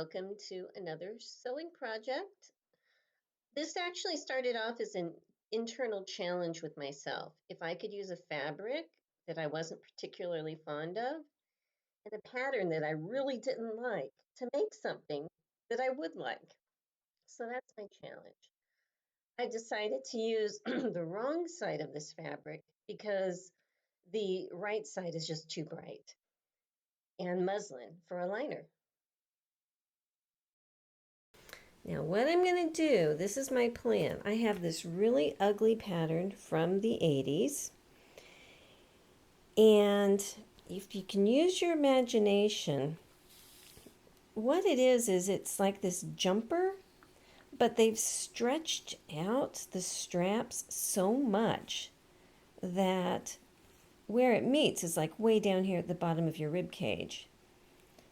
welcome to another sewing project. This actually started off as an internal challenge with myself. If I could use a fabric that I wasn't particularly fond of and a pattern that I really didn't like to make something that I would like. So that's my challenge. I decided to use the wrong side of this fabric because the right side is just too bright and muslin for a liner. Now what I'm going to do, this is my plan. I have this really ugly pattern from the 80s. And if you can use your imagination, what it is it's like this jumper, but they've stretched out the straps so much that where it meets is like way down here at the bottom of your rib cage.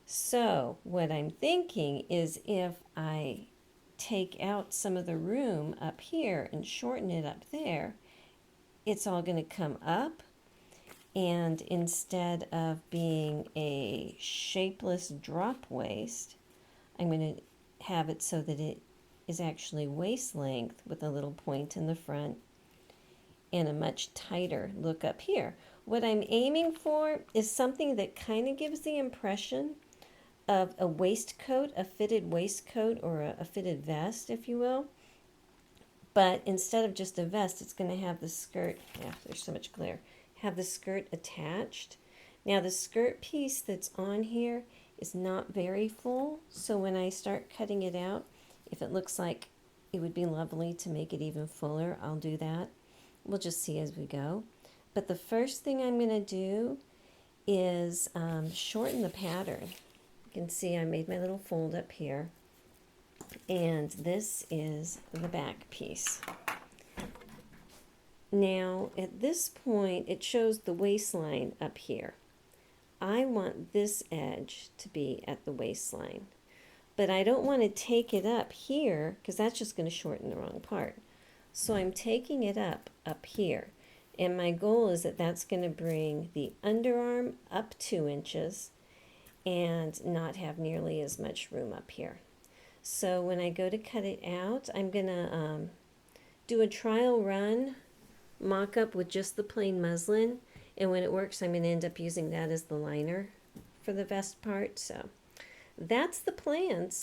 So what I'm thinking is if I take out some of the room up here and shorten it up there, it's all going to come up, and instead of being a shapeless drop waist, I'm going to have it so that it is actually waist length with a little point in the front and a much tighter look up here. What I'm aiming for is something that kind of gives the impression of a waistcoat, a fitted waistcoat, or a fitted vest, if you will. But instead of just a vest, it's going to have the skirt, yeah, there's so much glare, have the skirt attached. Now the skirt piece that's on here is not very full, so when I start cutting it out, if it looks like it would be lovely to make it even fuller, I'll do that. We'll just see as we go. But the first thing I'm going to do is shorten the pattern. You can see I made my little fold up here, and this is the back piece. Now at this point it shows the waistline up here. I want this edge to be at the waistline, but I don't want to take it up here because that's just going to shorten the wrong part. So I'm taking it up here, and my goal is that that's going to bring the underarm up 2 inches and not have nearly as much room up here. So when I go to cut it out, I'm going to do a trial run mock-up with just the plain muslin, and when it works I'm going to end up using that as the liner for the vest part. So that's the plans.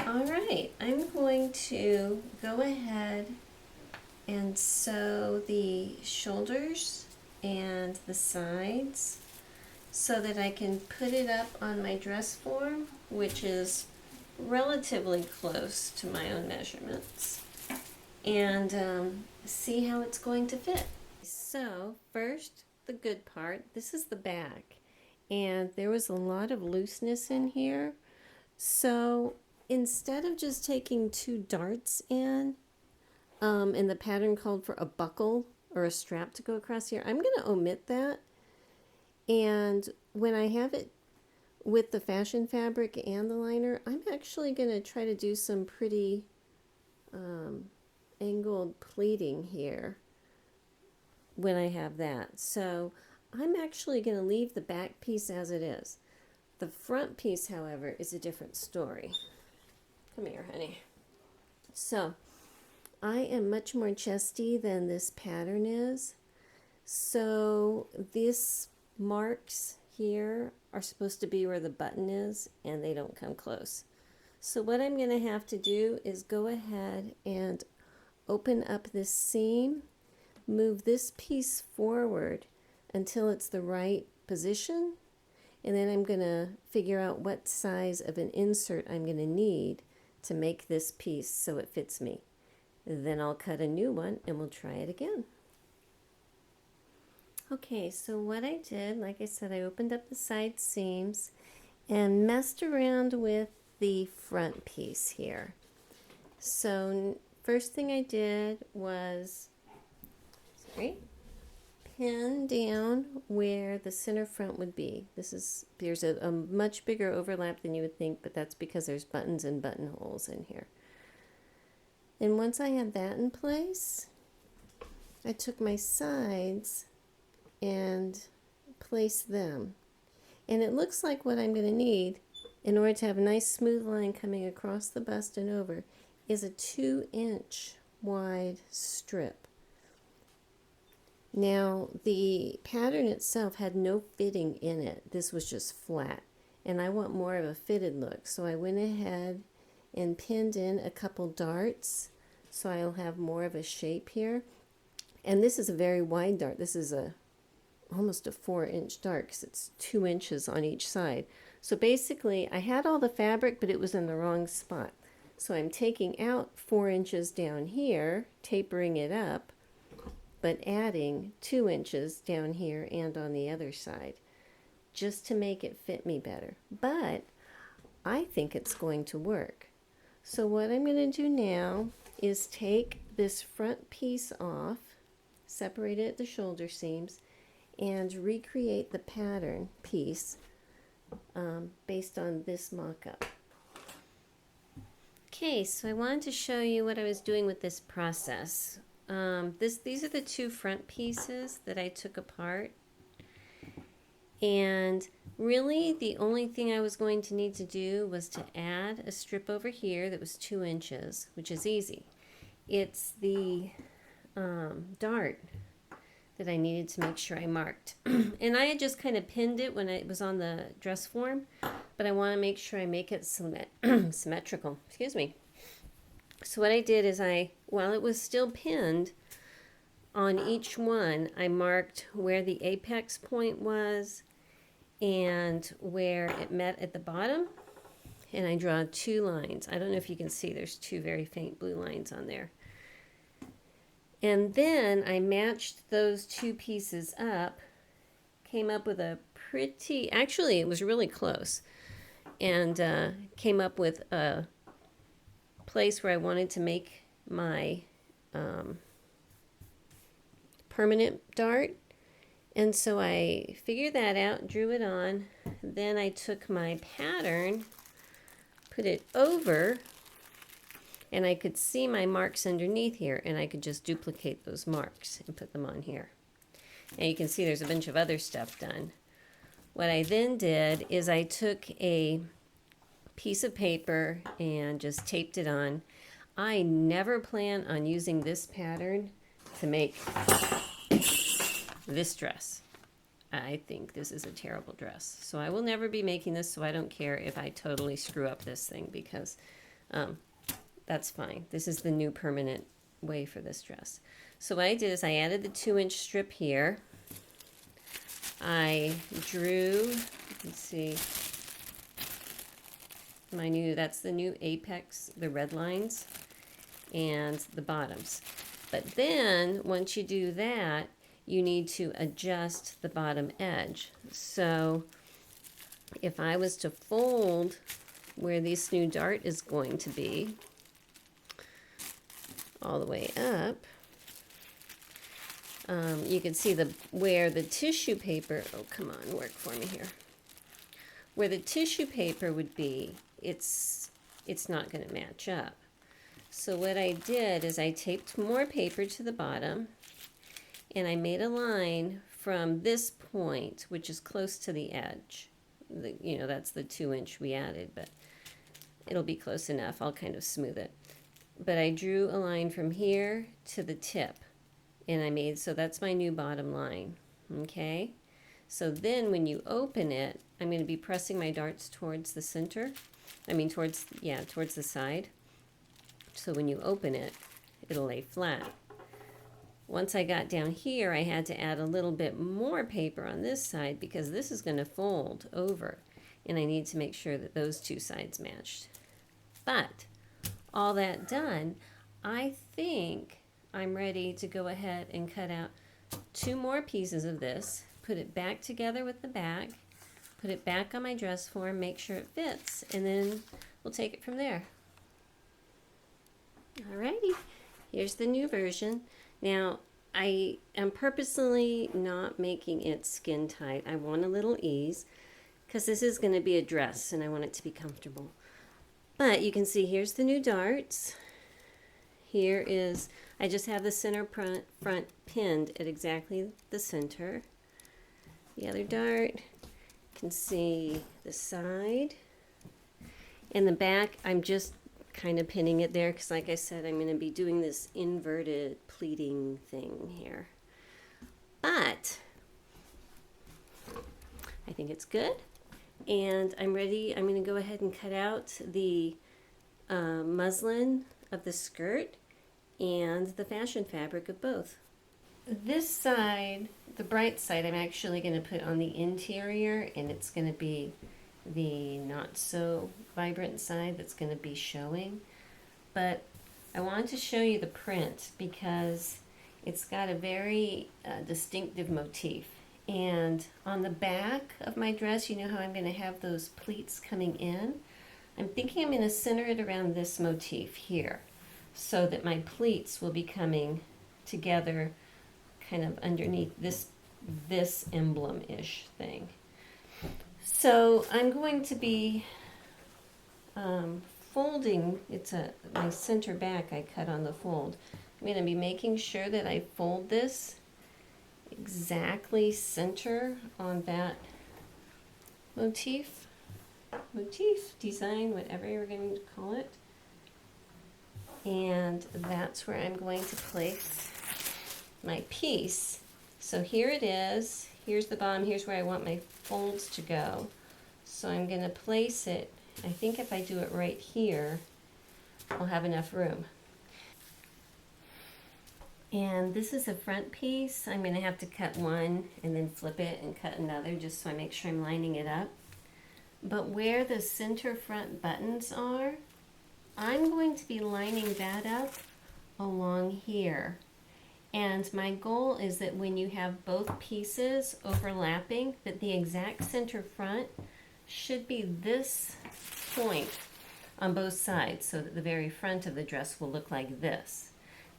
Alright, I'm going to go ahead and sew the shoulders and the sides so that I can put it up on my dress form, which is relatively close to my own measurements, and see how it's going to fit. So first, the good part, this is the back, and there was a lot of looseness in here, so instead of just taking 2 darts in, and the pattern called for a buckle or a strap to go across here. I'm going to omit that. And when I have it with the fashion fabric and the liner, I'm actually going to try to do some pretty angled pleating here when I have that. So I'm actually going to leave the back piece as it is. The front piece, however, is a different story. Come here, honey. So I am much more chesty than this pattern is. So this marks here are supposed to be where the button is, and they don't come close. So what I'm going to have to do is go ahead and open up this seam, move this piece forward until it's the right position, and then I'm going to figure out what size of an insert I'm going to need to make this piece so it fits me. Then I'll cut a new one and we'll try it again. Okay, so what I did, like I said, I opened up the side seams and messed around with the front piece here. So first thing I did was pin down where the center front would be. There's a much bigger overlap than you would think, but that's because there's buttons and buttonholes in here. And once I had that in place, I took my sides and placed them. And it looks like what I'm going to need in order to have a nice smooth line coming across the bust and over is a 2-inch wide strip. Now, the pattern itself had no fitting in it. This was just flat. And I want more of a fitted look. So I went ahead and pinned in a couple darts so I'll have more of a shape here. And this is a very wide dart. This is almost a 4-inch dart because it's 2 inches on each side. So basically I had all the fabric, but it was in the wrong spot. So I'm taking out 4 inches down here, tapering it up, but adding 2 inches down here and on the other side just to make it fit me better. But I think it's going to work. So what I'm going to do now is take this front piece off, separate it at the shoulder seams, and recreate the pattern piece based on this mock-up. Okay, so I wanted to show you what I was doing with this process. These are the two front pieces that I took apart. And really the only thing I was going to need to do was to add a strip over here that was 2 inches, which is easy. It's the dart that I needed to make sure I marked. And I had just kind of pinned it when it was on the dress form, but I want to make sure I make it symmetrical. Excuse me. So what I did is while it was still pinned, on each one I marked where the apex point was and where it met at the bottom, and I draw 2 lines. I don't know if you can see, there's 2 very faint blue lines on there. And then I matched those 2 pieces up, came up with a pretty, actually it was really close, and came up with a place where I wanted to make my permanent dart. And so I figured that out, drew it on, then I took my pattern, put it over, and I could see my marks underneath here, and I could just duplicate those marks and put them on here. And you can see there's a bunch of other stuff done. What I then did is I took a piece of paper and just taped it on. I never plan on using this pattern to make this dress. I think this is a terrible dress. So I will never be making this, so I don't care if I totally screw up this thing, because that's fine. This is the new permanent way for this dress. So what I did is I added the 2-inch strip here. I drew, let's see, that's the new apex, the red lines, and the bottoms. But then once you do that, you need to adjust the bottom edge. So if I was to fold where this new dart is going to be all the way up, you can see where the tissue paper, oh come on, work for me here. Where the tissue paper would be, it's not going to match up. So what I did is I taped more paper to the bottom, and I made a line from this point, which is close to the edge. That's the 2-inch we added, but it'll be close enough. I'll kind of smooth it. But I drew a line from here to the tip, and so that's my new bottom line, okay? So then when you open it, I'm going to be pressing my darts towards the center. Towards the side. So when you open it, it'll lay flat. Once I got down here, I had to add a little bit more paper on this side because this is going to fold over, and I need to make sure that those two sides matched. But all that done, I think I'm ready to go ahead and cut out 2 more pieces of this, put it back together with the back, put it back on my dress form, make sure it fits, and then we'll take it from there. Alrighty, here's the new version. Now, I am purposely not making it skin tight. I want a little ease because this is going to be a dress and I want it to be comfortable. But you can see here's the new darts. Here is, I just have the center front pinned at exactly the center. The other dart, you can see the side. And the back, I'm just kind of pinning it there because like I said, I'm going to be doing this inverted pleating thing here. But I think it's good, and I'm ready. I'm going to go ahead and cut out the muslin of the skirt and the fashion fabric of both. This side, the bright side, I'm actually going to put on the interior, and it's going to be the not so vibrant side that's going to be showing. But I wanted to show you the print because it's got a very distinctive motif. And on the back of my dress, you know how I'm going to have those pleats coming in? I'm thinking I'm going to center it around this motif here so that my pleats will be coming together kind of underneath this emblem-ish thing. So I'm going to be folding, my center back I cut on the fold. I'm going to be making sure that I fold this exactly center on that motif, design, whatever you're going to call it. And that's where I'm going to place my piece. So here it is. Here's the bottom. Here's where I want my folds to go. So I'm going to place it. I think if I do it right here, I'll have enough room. And this is a front piece. I'm going to have to cut one and then flip it and cut another just so I make sure I'm lining it up. But where the center front buttons are, I'm going to be lining that up along here. And my goal is that when you have both pieces overlapping, that the exact center front should be this point on both sides so that the very front of the dress will look like this.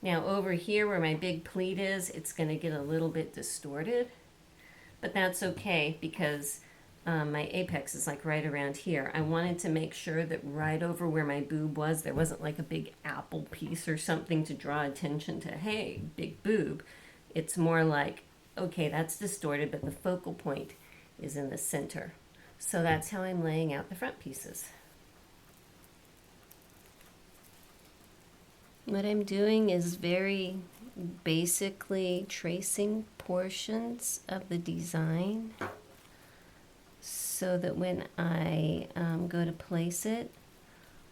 Now over here where my big pleat is, it's going to get a little bit distorted, but that's okay because my apex is like right around here. I wanted to make sure that right over where my boob was, there wasn't like a big apple piece or something to draw attention to, hey, big boob. It's more like, okay, that's distorted, but the focal point is in the center. So that's how I'm laying out the front pieces. What I'm doing is very basically tracing portions of the design so that when I go to place it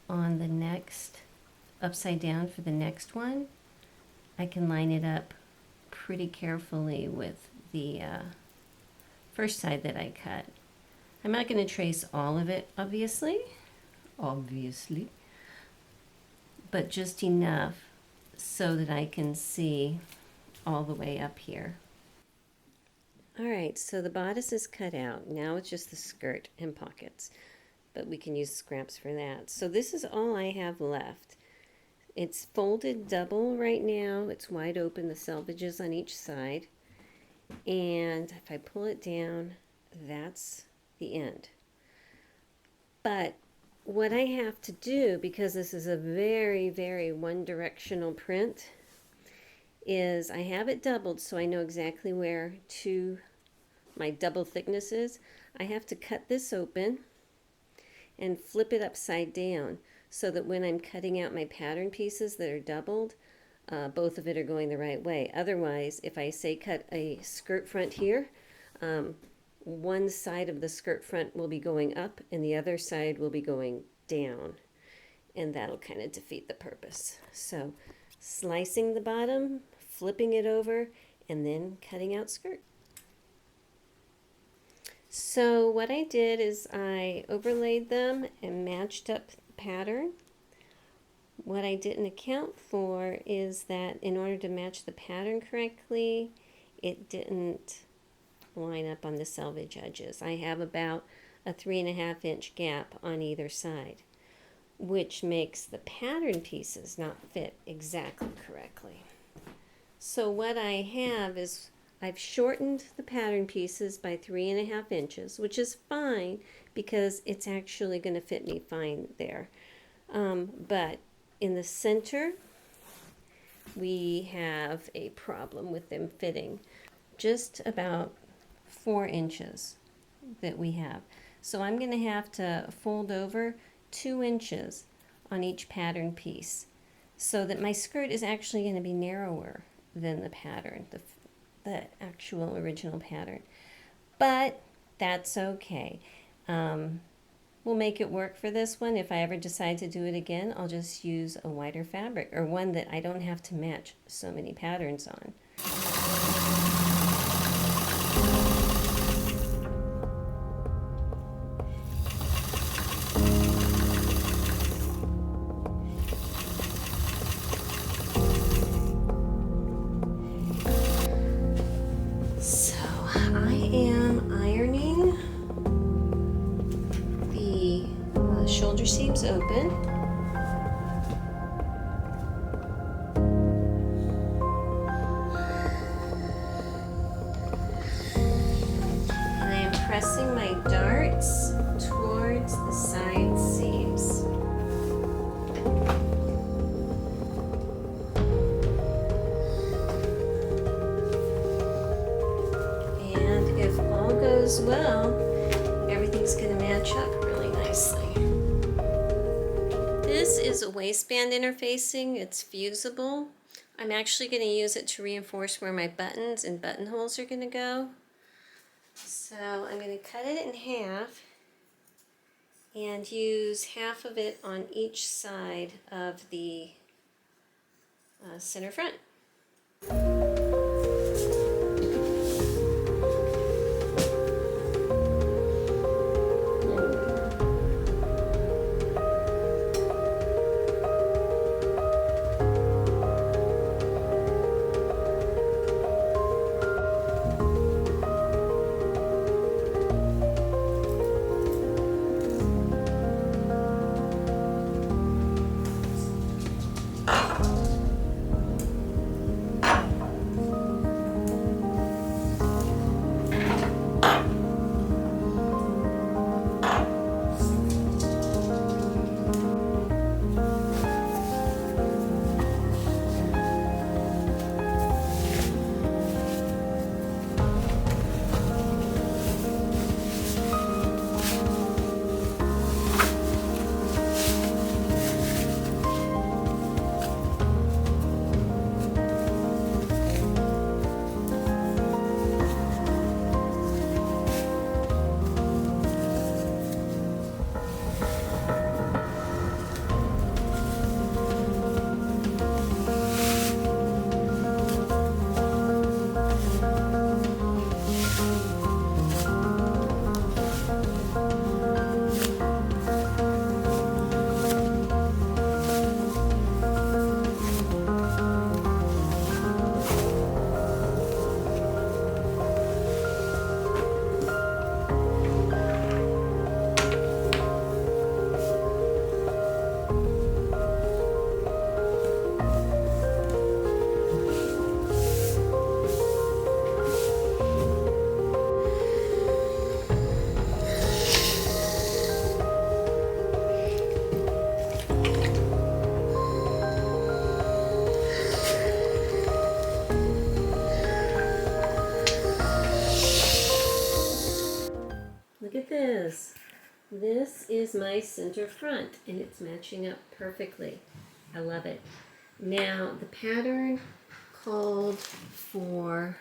on the next, upside down for the next one, I can line it up pretty carefully with the first side that I cut. I'm not going to trace all of it, obviously, but just enough so that I can see all the way up here. Alright, so the bodice is cut out. Now it's just the skirt and pockets, but we can use scraps for that. So this is all I have left. it's folded double right now. It's wide open, the selvages on each side. And if I pull it down, that's the end. But what I have to do, because this is a very, very one-directional print, is I have it doubled so I know exactly where my double thickness is. I have to cut this open and flip it upside down so that when I'm cutting out my pattern pieces that are doubled, both of it are going the right way. Otherwise, if I say cut a skirt front here, one side of the skirt front will be going up and the other side will be going down, and that'll kind of defeat the purpose. So slicing the bottom, flipping it over, and then cutting out skirt. So what I did is I overlaid them and matched up the pattern. What I didn't account for is that in order to match the pattern correctly, it didn't line up on the selvage edges. I have about a 3.5 inch gap on either side, which makes the pattern pieces not fit exactly correctly. So what I have is I've shortened the pattern pieces by 3.5 inches, which is fine because it's actually going to fit me fine there. But in the center, we have a problem with them fitting. Just about 4 inches that we have. So I'm going to have to fold over 2 inches on each pattern piece so that my skirt is actually going to be narrower than the pattern, the actual original pattern. But that's okay. We'll make it work for this one. If I ever decide to do it again, I'll just use a wider fabric, or one that I don't have to match so many patterns on. Shoulder seams open. And I am pressing my darts towards the side seams. And if all goes well, everything's going to match up really nicely. This is a waistband interfacing. It's fusible. I'm actually going to use it to reinforce where my buttons and buttonholes are going to go. So I'm going to cut it in half and use half of it on each side of the center front. at this. This is my center front, and it's matching up perfectly. I love it. Now, the pattern called for,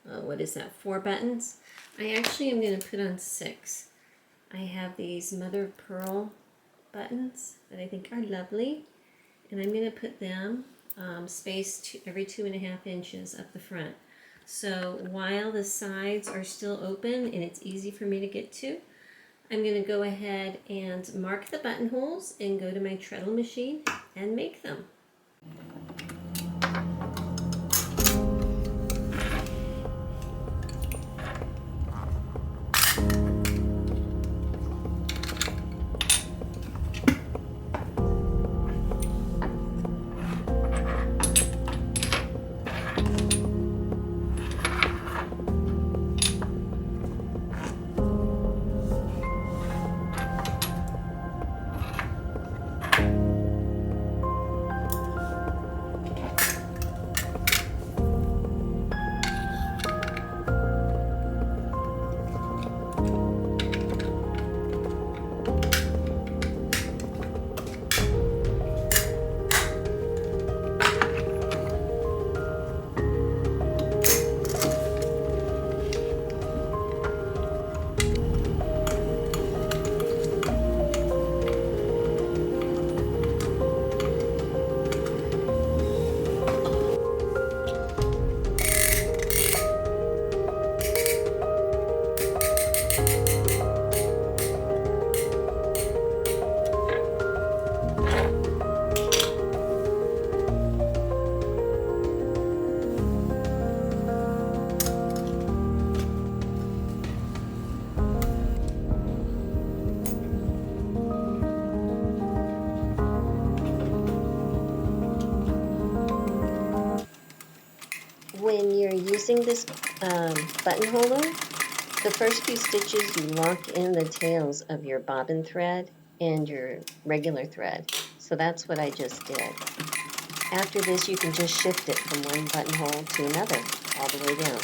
what is that, 4 buttons? I actually am going to put on 6. I have these mother of pearl buttons that I think are lovely, and I'm going to put them spaced every 2.5 inches up the front. So while the sides are still open and it's easy for me to get to, I'm going to go ahead and mark the buttonholes and go to my treadle machine and make them. When you're using this buttonholer, the first few stitches you lock in the tails of your bobbin thread and your regular thread. So that's what I just did. After this, you can just shift it from one buttonhole to another all the way down.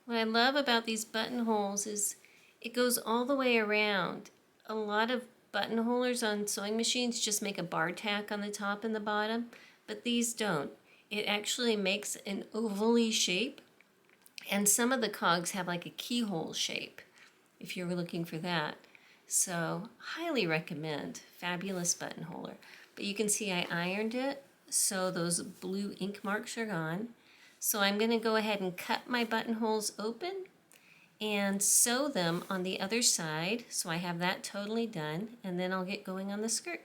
What I love about these buttonholes is it goes all the way around. A lot of buttonholers on sewing machines just make a bar tack on the top and the bottom, but these don't. It actually makes an ovally shape, and some of the cogs have like a keyhole shape, if you're looking for that. So, highly recommend. Fabulous buttonholer. But you can see I ironed it, so those blue ink marks are gone. So I'm going to go ahead and cut my buttonholes open and sew them on the other side. So I have that totally done, and then I'll get going on the skirt.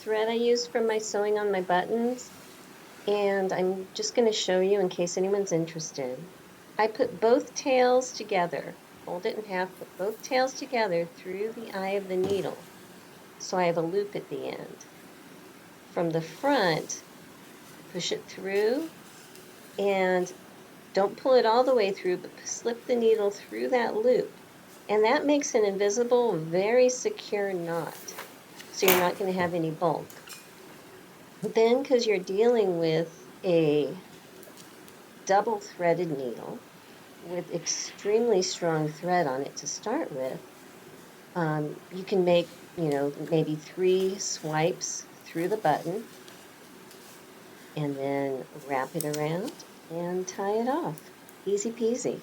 Thread I use for my sewing on my buttons, and I'm just going to show you in case anyone's interested. I put both tails together, fold it in half, put both tails together through the eye of the needle, so I have a loop at the end. From the front, push it through, and don't pull it all the way through, but slip the needle through that loop, and that makes an invisible, very secure knot. so you're not going to have any bulk. Then, because you're dealing with a double-threaded needle with extremely strong thread on it to start with, you can make, maybe 3 swipes through the button and then wrap it around and tie it off. Easy peasy.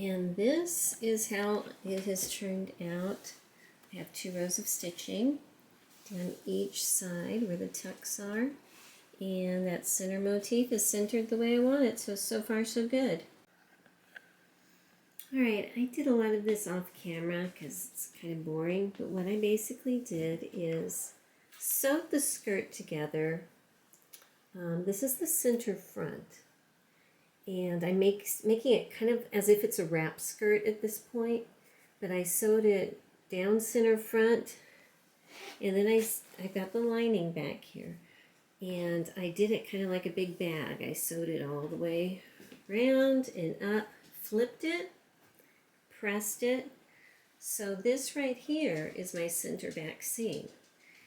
And this is how it has turned out. I have 2 rows of stitching down each side where the tucks are. And that center motif is centered the way I want it, so far so good. Alright, I did a lot of this off camera because it's kind of boring, but what I basically did is sewed the skirt together. This is the center front. And I'm making it kind of as if it's a wrap skirt at this point, but I sewed it down center front, and then I got the lining back here, and I did it kind of like a big bag. I sewed it all the way around and up, flipped it, pressed it. So this right here is my center back seam.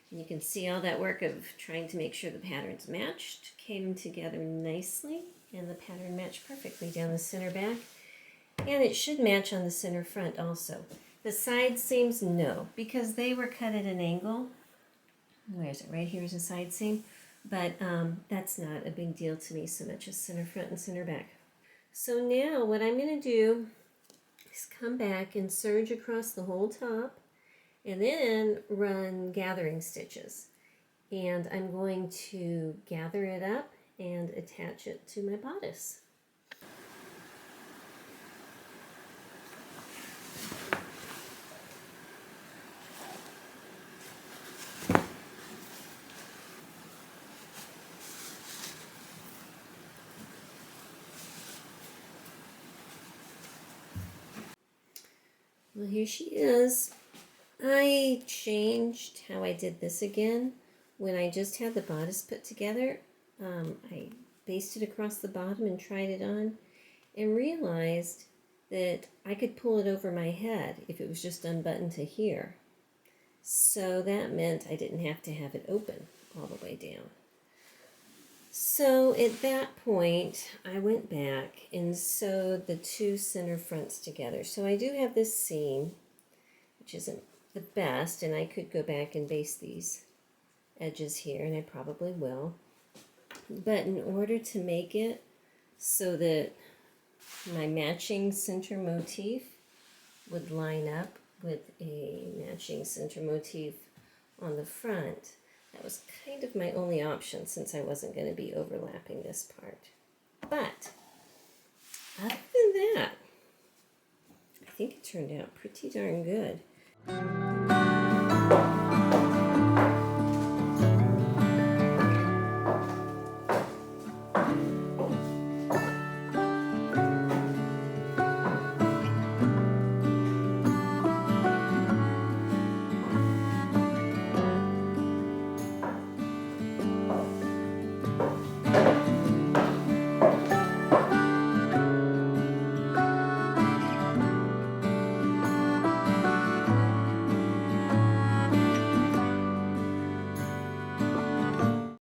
And you can see all that work of trying to make sure the patterns matched came together nicely, and the pattern matched perfectly down the center back. And it should match on the center front also. The side seams, no, because they were cut at an angle. Where is it? Right here is a side seam. But that's not a big deal to me so much as center front and center back. So now what I'm going to do is come back and serge across the whole top, and then run gathering stitches. And I'm going to gather it up and attach it to my bodice. Well, here she is. I changed how I did this again. When I just had the bodice put together, I basted across the bottom and tried it on, and realized that I could pull it over my head if it was just unbuttoned to here. So that meant I didn't have to have it open all the way down. So at that point, I went back and sewed the two center fronts together. So I do have this seam, which isn't the best, and I could go back and baste these edges here, and I probably will. But in order to make it so that my matching center motif would line up with a matching center motif on the front, that was kind of my only option since I wasn't going to be overlapping this part. But other than that, I think it turned out pretty darn good.